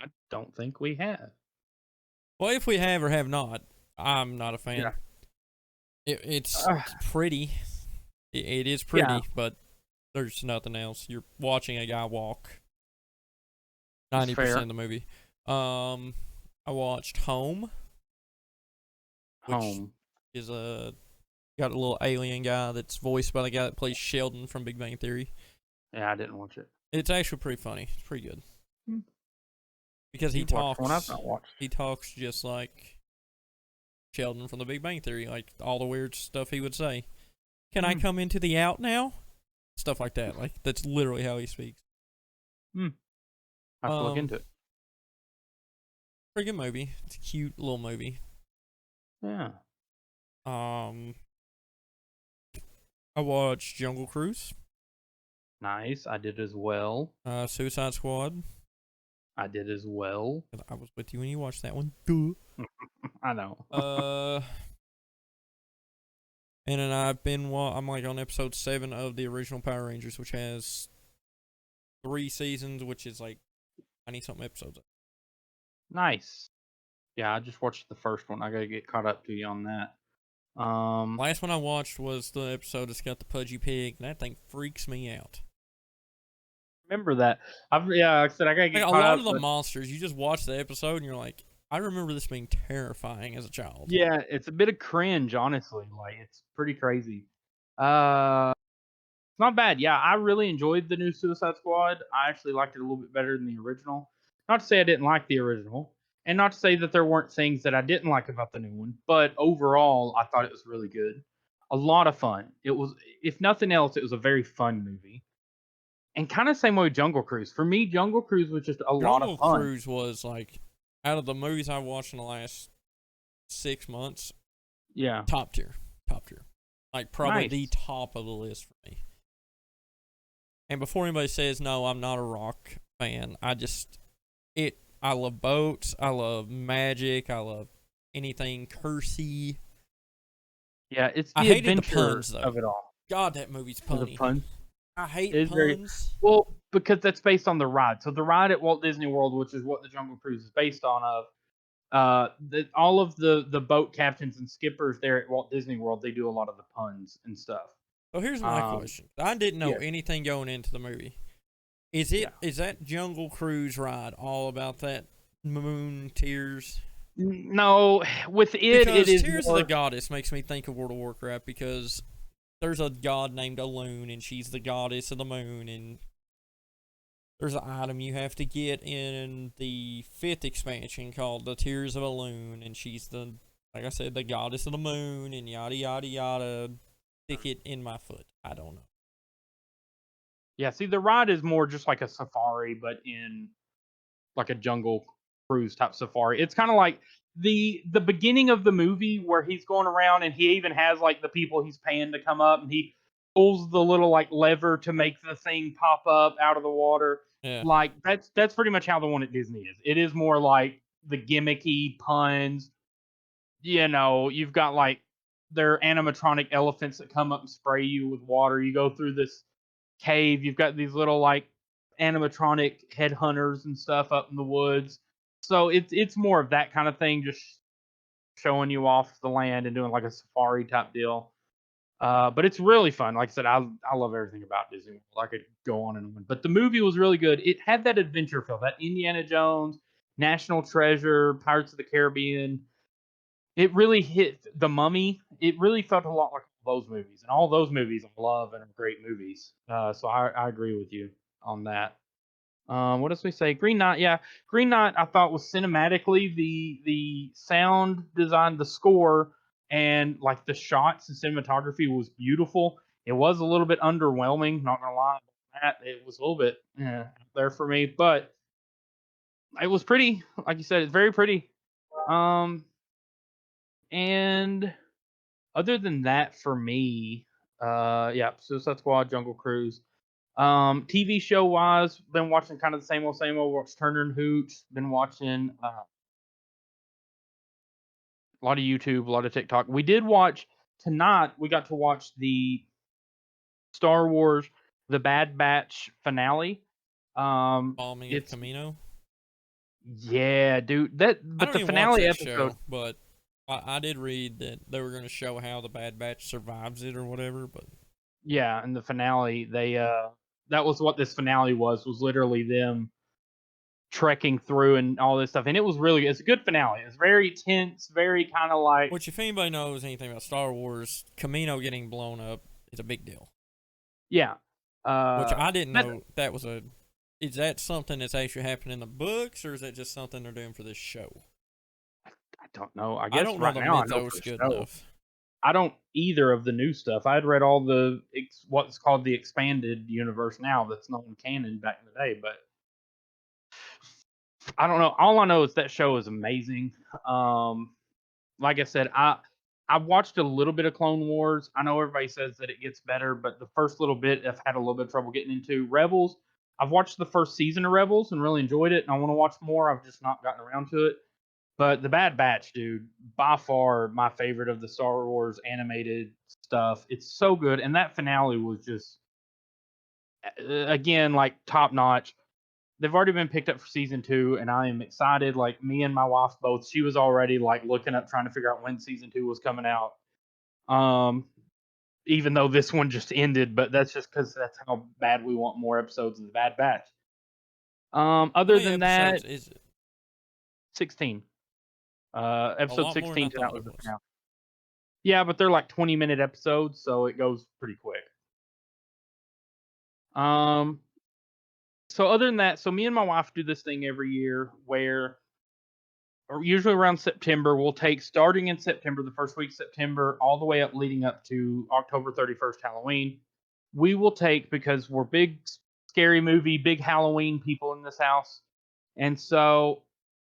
I don't think we have. Well, if we have or have not, I'm not a fan. Yeah. It's pretty. It is pretty, Yeah. but there's nothing else. You're watching a guy walk 90% of the movie. I watched Home. Which is got a little alien guy that's voiced by the guy that plays Sheldon from Big Bang Theory. Yeah, I didn't watch it. It's actually pretty funny. It's pretty good. Because he talks. One I've not watched. He talks just like Sheldon from the Big Bang Theory, like all the weird stuff he would say. Can I come into the out now? Stuff like that. Like that's literally how he speaks. I have to look into it. Pretty good movie. It's a cute little movie. Yeah. I watched Jungle Cruise. Nice. I did as well. Suicide Squad. I did as well. I was with you when you watched that one. Duh. I know. And then I'm like on episode 7 of the original Power Rangers, which has 3 seasons, which is like 90-something episodes. Nice. Yeah, I just watched the first one. I gotta get caught up to you on that. Last one I watched was the episode that's got the pudgy pig, and that thing freaks me out. Remember that? Like I said, I gotta get like, caught up. A lot of the monsters, you just watch the episode and you're like, I remember this being terrifying as a child. Yeah, it's a bit of cringe, honestly. Like it's pretty crazy. It's not bad. Yeah, I really enjoyed the new Suicide Squad. I actually liked it a little bit better than the original. Not to say I didn't like the original. And not to say that there weren't things that I didn't like about the new one, but overall, I thought it was really good. A lot of fun. It was, if nothing else, it was a very fun movie. And kind of same way with Jungle Cruise. For me, Jungle Cruise was just a lot of Jungle fun. Cruise was like, out of the movies I watched in the last 6 months, Yeah. top tier. Like probably the Nice. top of the list for me. And before anybody says no, I'm not a rock fan. I love boats. I love magic. I love anything cursey. Yeah, it's I the hated the adventure puns though. of it all. God, that movie's The punny. puns. I hate It is very puns. well because that's based on the ride. So the ride at Walt Disney World, which is what the Jungle Cruise is based on of, all of the boat captains and skippers there at Walt Disney World, they do a lot of the puns and stuff. So here's my Um, question. I didn't know yeah, anything going into the movie. yeah. Is that Jungle Cruise ride all about that moon tears? No, with it Because is Tears of the more. Goddess makes me think of World of Warcraft because there's a god named Elune and she's the goddess of the moon, and there's an item you have to get in the 5th expansion called the Tears of Elune, and she's the, like I said, the goddess of the moon, and yada yada yada. Stick it in my foot. I don't know. Yeah, see, the ride is more just like a safari, but in like a jungle cruise type safari. It's kind of like the beginning of the movie where he's going around and he even has like the people he's paying to come up and he pulls the little like lever to make the thing pop up out of the water. Yeah. Like that's pretty much how the one at Disney is. It is more like the gimmicky puns. You've got like their animatronic elephants that come up and spray you with water. You go through this cave. You've got these little like animatronic headhunters and stuff up in the woods. So it's more of that kind of thing, just showing you off the land and doing like a safari type deal. But it's really fun. Like I said, I love everything about Disney World. I could go on and on. But the movie was really good. It had that adventure feel, that Indiana Jones, National Treasure, Pirates of the Caribbean. It really hit the Mummy. It really felt a lot like all those movies, and all those movies I love and are great movies. So I agree with you on that. What else we say? Green Knight, yeah, Green Knight. I thought was cinematically the sound design, the score, and like the shots and cinematography was beautiful. It was a little bit underwhelming, not gonna lie. That it was a little bit out there for me, but it was pretty. Like you said, it's very pretty. Um, and other than that, for me, yeah, Suicide Squad, Jungle Cruise. TV show wise, been watching kind of the same old, same old. Watched Turner and Hooch. Been watching a lot of YouTube, a lot of TikTok. We did watch tonight. We got to watch the Star Wars: The Bad Batch finale. Bombing of It's Camino. yeah, dude. That I but don't the even watch finale that episode. show, but I did read that they were going to show how the Bad Batch survives it or whatever. But Yeah, in the finale, they that was what this finale was literally them trekking through and all this stuff. And it was really it's a good finale. It's very tense, very kind of like which, if anybody knows anything about Star Wars, Camino getting blown up is a big deal. yeah. Which I didn't That know that was a. Is that something that's actually happening in the books, or is that just something they're doing for this show? I don't know. I I guess don't know right the now I know for mythos the good show. enough. I don't either of the new stuff. I had read all the what's called the expanded universe now that's not in canon back in the day, but I don't know. All I know is that show is amazing. Um, like I said, I watched a little bit of Clone Wars. I know everybody says that it gets better, but the first little bit I've had a little bit of trouble getting into. Rebels, I've watched the first season of Rebels and really enjoyed it, and I want to watch more. I've just not gotten around to it. But the Bad Batch, dude, by far my favorite of the Star Wars animated stuff. It's so good, and that finale was just again like top notch. They've already been picked up for season 2, and I am excited. Like me and my wife both, she was already like looking up, trying to figure out when season 2 was coming out. Um, even though this one just ended, but that's just because that's how bad we want more episodes of the Bad Batch. How Other many than that, episodes is it? 16. A Episode lot more than I 16 tonight thought was it the was. finale. Yeah, but they're like 20-minute episodes, so it goes pretty quick. Um, so other than that, so me and my wife do this thing every year where or usually around September. We'll take starting in September, the first week of September, all the way up leading up to October 31st, Halloween. We will take, because we're big scary movie, big Halloween people in this house. And so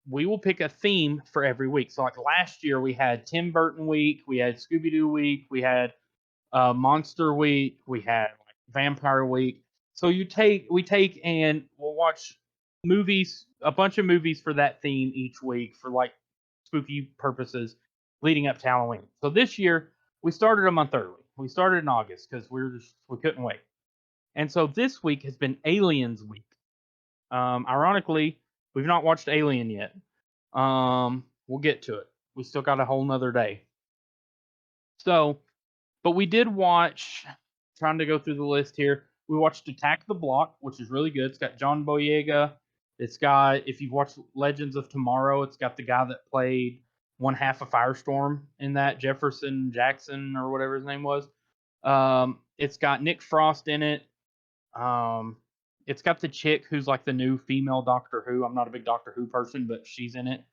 we will pick a theme for every week. So like last year we had Tim Burton week, we had Scooby Doo week, we had Monster week, we had like Vampire week. So we take and we'll watch movies, a bunch of movies for that theme each week for like spooky purposes leading up to Halloween. So this year we started a month early. We started in August because we couldn't wait. And so this week has been Aliens week. Ironically, we've not watched Alien yet. We'll get to it. We still got a whole nother day. So, but we did watch. Trying to go through the list here. We watched Attack the Block, which is really good. It's got John Boyega. It's got, if you've watched Legends of Tomorrow, it's got the guy that played one half of Firestorm in that, Jefferson Jackson or whatever his name was. It's got Nick Frost in it. It's got the chick who's like the new female Doctor Who. I'm not a big Doctor Who person, but she's in it.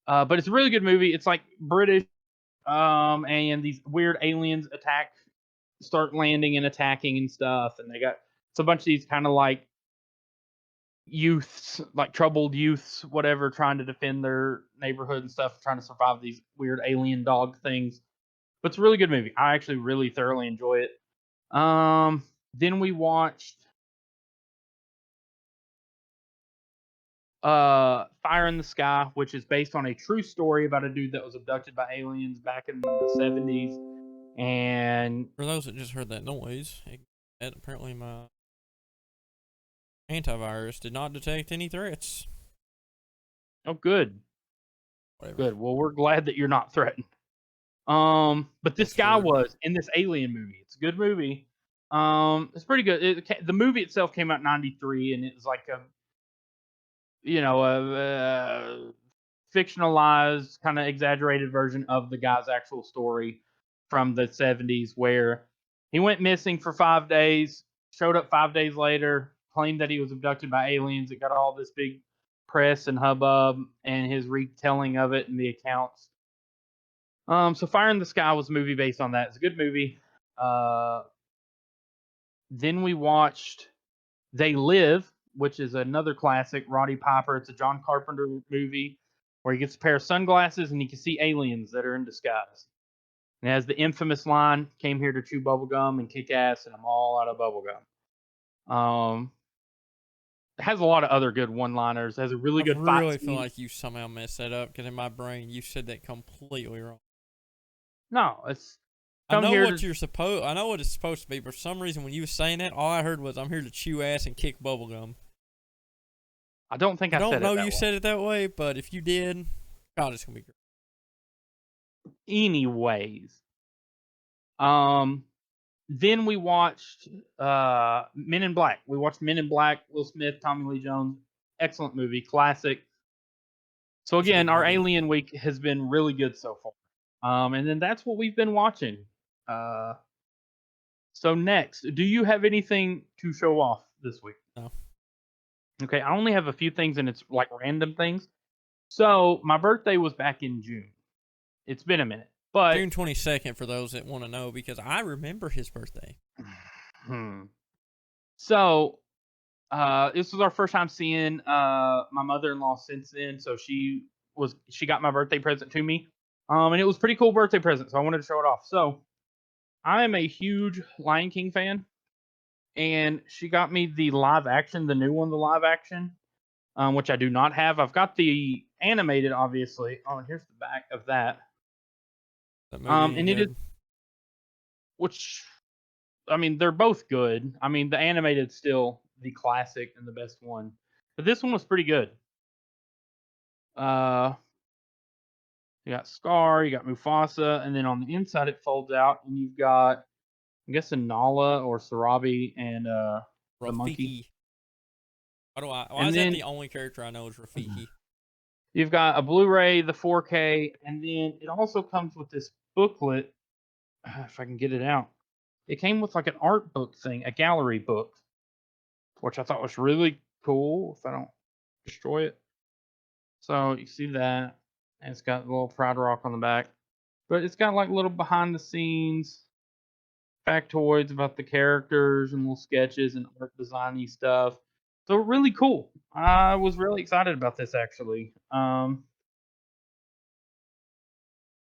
But it's a really good movie. It's like British, and these weird aliens start landing and attacking and stuff. And it's a bunch of these kind of like youths, like troubled youths, whatever, trying to defend their neighborhood and stuff, trying to survive these weird alien dog things. But it's a really good movie. I actually really thoroughly enjoy it. Then we watched Fire in the Sky, which is based on a true story about a dude that was abducted by aliens back in the 70s. And For those that just heard that noise, apparently my antivirus did not detect any threats. oh, good. Whatever. Good. Well, we're glad that you're not threatened. But this That's guy rude. was in this alien movie. It's a good movie. It's pretty good. The movie itself came out in '93, and it was like a fictionalized, kind of exaggerated version of the guy's actual story from the 70s, where he went missing for 5 days, showed up 5 days later, claimed that he was abducted by aliens. It got all this big press and hubbub, and his retelling of it and the accounts. So Fire in the Sky was a movie based on that. It's a good movie. Then we watched They Live, which is another classic, Roddy Piper. It's a John Carpenter movie where he gets a pair of sunglasses and he can see aliens that are in disguise. And it has the infamous line, "Came here to chew bubblegum and kick ass, and I'm all out of bubblegum." It has a lot of other good one-liners. It has a really I good fight really feel scene. like you somehow messed that up because in my brain you said that completely wrong. No, it's I come know here what to. you're supposed. I know what it's supposed to be, but for some reason when you were saying that, all I heard was "I'm here to chew ass and kick bubblegum." I don't think I I don't said know it that you way. said it that way, but if you did, God, it's gonna be great. Anyways, then we watched Men in Black. We watched Men in Black. Will Smith, Tommy Lee Jones. Excellent movie, classic. So It's a again, good our movie. Alien week has been really good so far. And then that's what we've been watching. Uh, so next, do you have anything to show off this week? No. Okay, I only have a few things, and it's like random things. So my birthday was back in June. It's been a minute, but June 22nd for those that want to know because I remember his birthday. So this was our first time seeing my mother-in-law since then. So she got my birthday present to me, and it was a pretty cool birthday present. So I wanted to show it off. So I am a huge Lion King fan, and she got me the live action, the new one, the live action, which I do not have. I've got the animated, obviously. Oh, and here's the back of that. That movie ain't And it is, good. which, I mean, they're both good. I mean, the animated still the classic and the best one, but this one was pretty good. Uh, you got Scar, you got Mufasa, and then on the inside it folds out, and you've got, I'm guessing, Nala or Sarabi and the monkey. Rafiki. Why And is that then the only character I know is Rafiki? you've got a Blu-ray, the 4K, and then it also comes with this booklet. If I can get it out, it came with like an art book thing, a gallery book, which I thought was really cool. If I don't destroy it, so you see that. and it's got a little Pride Rock on the back. But it's got like little behind the scenes factoids about the characters and little sketches and art designy stuff. So really cool. I was really excited about this actually.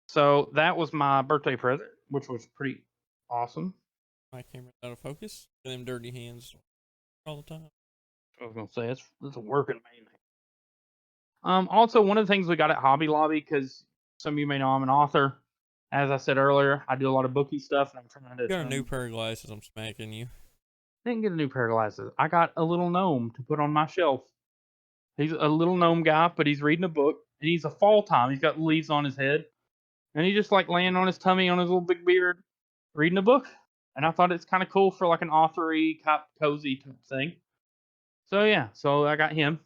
So that was my birthday present, which was pretty awesome. My camera's out of focus. Them dirty hands all the time. I was gonna say it's a working man. Also, one of the things we got at Hobby Lobby, because some of you may know I'm an author. As I said earlier, I do a lot of booky stuff, and I'm trying to You got a turn. new pair of glasses. I'm smacking you. Didn't get a new pair of glasses. I got a little gnome to put on my shelf. He's a little gnome guy, but he's reading a book, and he's a fall time. He's got leaves on his head, and he's just like laying on his tummy on his little big beard, reading a book. And I thought it's kind of cool for like an authory, cozy type thing. So yeah, so I got him.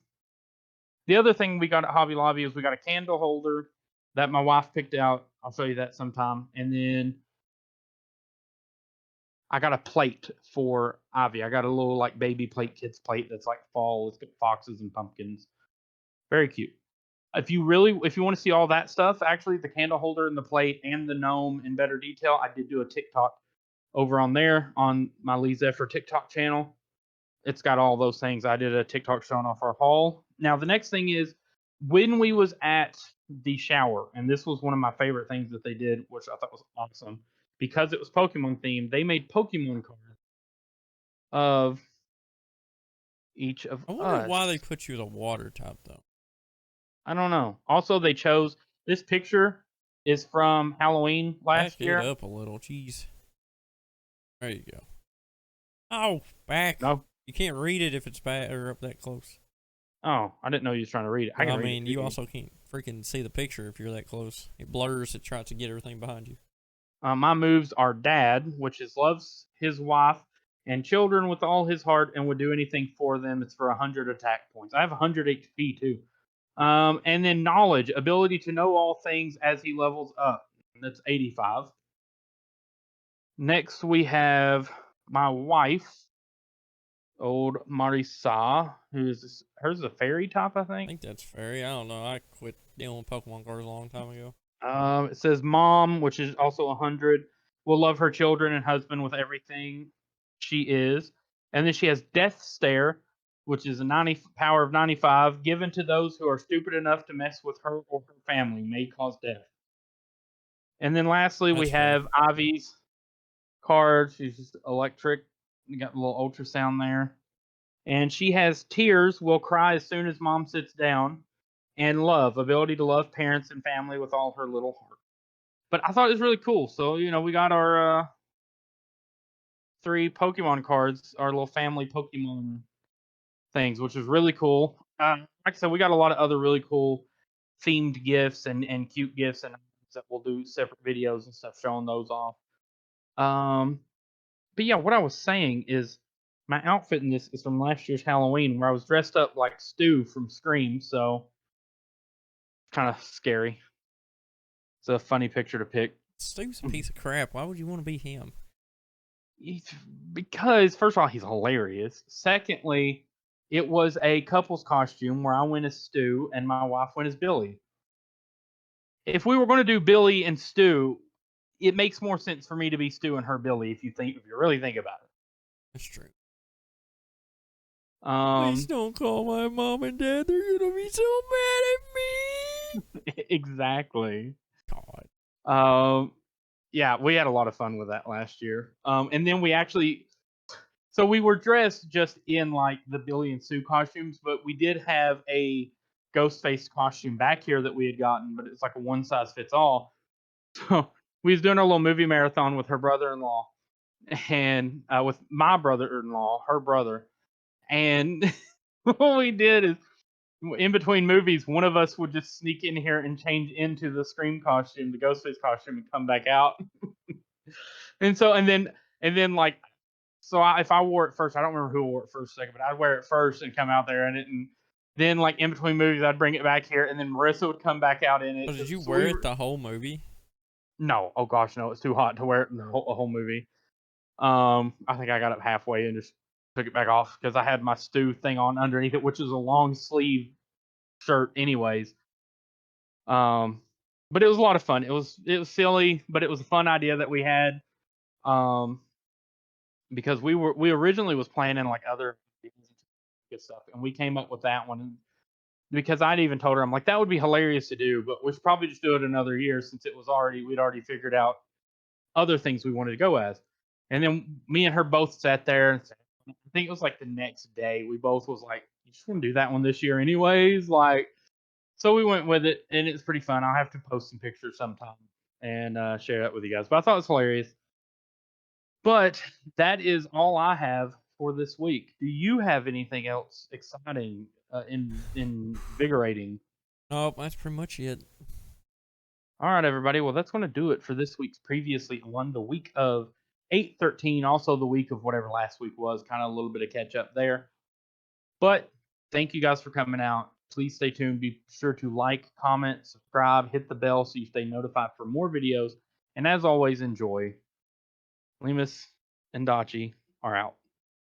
The other thing we got at Hobby Lobby is we got a candle holder that my wife picked out. I'll show you that sometime. And then I got a plate for Ivy. I got a little like baby plate, kids plate that's like fall. It's got foxes and pumpkins. Very cute. If you want to see all that stuff, actually the candle holder and the plate and the gnome in better detail, I did do a TikTok over on there on my Lee Zephyr TikTok channel. It's got all those things. I did a TikTok showing off our haul. Now the next thing is when we was at the shower, and this was one of my favorite things that they did, which I thought was awesome, because it was Pokemon themed. They made Pokemon cards of each of I wonder why they us. put you as a water type though. I don't know. Also, they chose this picture is from Halloween Back last it year. up a little. Jeez. There you go. Oh, back. No. You can't read it if it's back or up that close. Oh, I didn't know you was trying to read it. I Well, can I read mean, it. you also can't freaking see the picture if you're that close. It blurs. It tries to get everything behind you. My moves are dad, which is loves his wife and children with all his heart and would do anything for them. It's for 100 attack points. I have 100 HP too. And then knowledge, ability to know all things as he levels up. That's 85. Next, we have my wife, old Marisa, hers is a fairy type, I I think. think that's fair. I don't know. I quit dealing with Pokemon cards a long time ago. It says mom, which is also 100, will love her children and husband with everything she is. And then she has death stare, which is a 90 power of 95, given to those who are stupid enough to mess with her or her family, may cause death. And then lastly, we That's fair. have Ivy's card. She's just electric. You got a little ultrasound there. And she has tears, will cry as soon as mom sits down, and love, ability to love parents and family with all her little heart. But I thought it was really cool. So, we got our 3 Pokemon cards, our little family Pokemon things, which is really cool. Like I said, we got a lot of other really cool themed gifts and cute gifts and that we'll do separate videos and stuff showing those off. But yeah, what I was saying is my outfit in this is from last year's Halloween where I was dressed up like Stu from Scream, so kind of scary. It's a funny picture to pick. Stu's a piece of crap. Why would you want to be him? Because first of all, he's hilarious. Secondly, it was a couple's costume where I went as Stu and my wife went as Billy. If we were going to do Billy and Stu, it makes more sense for me to be Stu and her Billy if you really think about it. That's true. Please Um, don't call my mom and dad. They're gonna be so mad at me. exactly. God. Yeah, we had a lot of fun with that last year. And then so we were dressed just in like the Billy and Sue costumes, but we did have a Ghostface costume back here that we had gotten, but it's like a one size fits all. So we was doing a little movie marathon with her brother-in-law and with my brother-in-law, her brother. And what we did is in between movies, one of us would just sneak in here and change into the Scream costume, the Ghostface costume, and come back out. And then like if I wore it first, I don't remember who wore it first, second, but I'd wear it first and come out there in it, and then like in between movies, I'd bring it back here, and then Marissa would come back out in it. So did you So wear it the whole movie? no, oh gosh, no, it's too hot to wear it in the whole movie. I think I got up halfway and just took it back off because I had my Stu thing on underneath it, which is a long sleeve shirt, anyways. But it was a lot of fun. It was silly, but it was a fun idea that we had. Um, because we originally was planning like other good stuff, and we came up with that one because I'd even told her, I'm like, that would be hilarious to do, but we should probably just do it another year since we'd already figured out other things we wanted to go as. And then me and her both sat there and said, I think it was like the next day, we both was like, you just want to do that one this year anyways, like. So we went with it, and it's pretty fun. I'll have to post some pictures sometime and share that with you guys. But I thought it was hilarious. But that is all I have for this week. Do you have anything else exciting, invigorating? Nope, that's pretty much it. All right, everybody. Well, that's going to do it for this week's Previously On, the week of 8/13, also the week of whatever last week was, kind of a little bit of catch up there. But thank you guys for coming out. Please stay tuned. Be sure to like, comment, subscribe, hit the bell so you stay notified for more videos. And as always, enjoy. Lemus and Dachi are out.